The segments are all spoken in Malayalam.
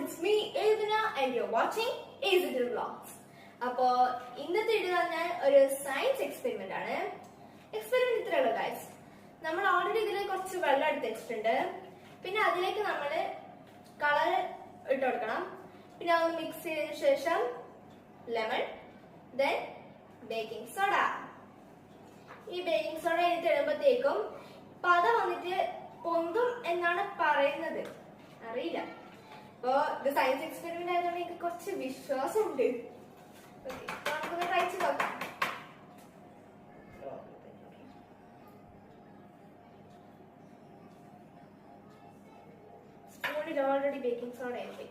it's me Edina and you're watching Easy Vlogs. അപ്പോൾ ഇന്നത്തെ വീഡിയോ പറഞ്ഞാൽ ഒരു സയൻസ് എക്സ്പെരിമെന്റ് ആണ്. എക്സ്പെരിമെന്റ് ഇത്രയുള്ളൂ ഗൈസ്. നമ്മൾ ഓൾറെഡി ഇതിൽ കുറച്ച് വെള്ളം എടുത്ത് വെച്ചിട്ടുണ്ട്. പിന്നെ അതിലേക്ക് നമ്മൾ കളർ ഇട്ട് കൊടുക്കണം. പിന്നെ അതൊന്ന് മിക്സ് ചെയ്തതിനു ശേഷം ലെമൺ, ദെൻ ബേക്കിംഗ് സോഡ. ഈ ബേക്കിംഗ് സോഡ കഴിഞ്ഞിട്ട് ഇടുമ്പോഴത്തേക്കും പത വന്നിട്ട് പൊന്തും എന്നാണ് പറയുന്നത്, അറിയില്ല. അപ്പോ ഇത് സയൻസ് എക്സ്പെരിമെന്റ് ആയതുകൊണ്ട് എനിക്ക് കുറച്ച് വിശ്വാസമുണ്ട്. നമുക്കൊന്ന് ട്രൈ ചെയ്ത് നോക്കാം. സ്പൂണിൽ ഓൾറെഡി ബേക്കിംഗ് സോഡ ആയി.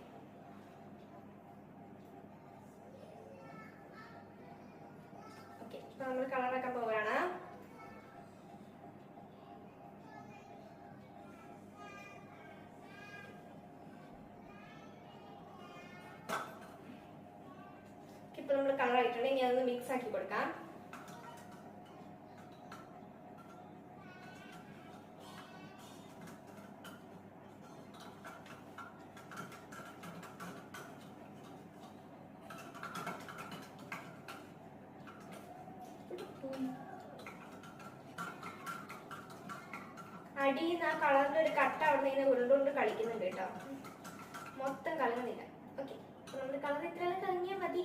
ഓക്കെ, ഇപ്പൊ നമ്മൾ കളറാക്കാൻ പോവുകയാണ്. ഇപ്പൊ നമ്മൾ കളർ ആയിട്ടുണ്ട്. ഇനി അതൊന്ന് മിക്സ് ആക്കി കൊടുക്കാം. അടിയിൽ നിന്ന് ആ കളറിന്റെ ഒരു കട്ട അവിടെ ഇങ്ങനെ ഉരുണ്ടുകൊണ്ട് കളിക്കുന്നുണ്ട് കേട്ടോ, മൊത്തം കളയുന്നില്ല. ഓക്കെ, അപ്പൊ നമ്മുടെ കളർ ഇത്രയെല്ലാം കളഞ്ഞാൽ മതി.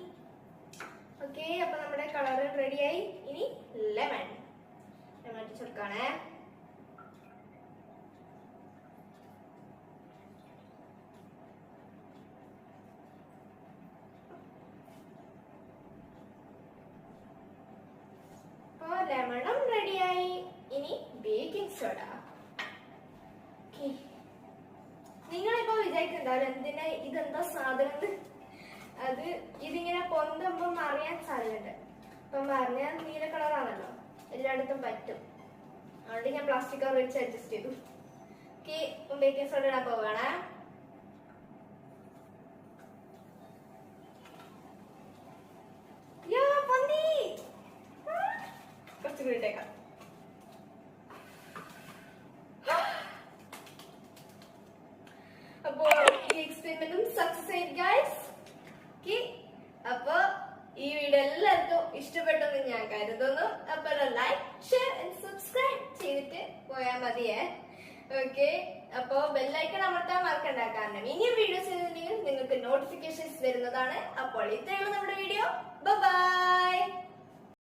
ഓക്കെ, അപ്പൊ നമ്മുടെ കളർ റെഡിയായി. ഇനി ലെമൺ ചേർക്കാണേ. അപ്പൊ ലെമണും റെഡിയായി. ഇനി ബേക്കിംഗ് സോഡ. നിങ്ങളിപ്പോ വിചാരിക്കുന്നുണ്ടാവില്ല എന്തിനാ ഇതെന്താ സാധനം. അത് ഇതിങ്ങനെ പൊന്തുമ്പോ അറിയാൻ സാധ്യതയുണ്ട്. അപ്പം പറഞ്ഞാൽ നീല കളറാണല്ലോ, എല്ലായിടത്തും പറ്റും. അതുകൊണ്ട് ഞാൻ പ്ലാസ്റ്റിക് കവർ വെച്ച് അഡ്ജസ്റ്റ് ചെയ്തു. ഓക്കെ, ബേക്കിംഗ് സോഡ ഇടാൻ പോവുകയാണ്. കുറച്ചും കൂടി ഇട്ടേക്കാം. അപ്പോ ഈ എക്സ്പെരിമെന്റും സക്സസ് ആയി ഗൈസ്. അപ്പൊ ഈ വീഡിയോ എല്ലാവർക്കും ഇഷ്ടപ്പെട്ടെന്ന് ഞാൻ കരുതുന്നു. അപ്പൊ ലൈക്ക്, ഷെയർ ആൻഡ് സബ്സ്ക്രൈബ് ചെയ്തിട്ട് പോയാൽ മതിയേ. ഓക്കെ, അപ്പൊ ബെല്ലൈക്കൺ അമർത്താൻ മറക്കണ്ട, കാരണം ഇനിയും വീഡിയോസ് ചെയ്തിട്ടുണ്ടെങ്കിൽ നിങ്ങൾക്ക് നോട്ടിഫിക്കേഷൻസ് വരുന്നതാണ്. അപ്പോൾ ഇത്രയുള്ള നമ്മുടെ വീഡിയോ. ബൈ.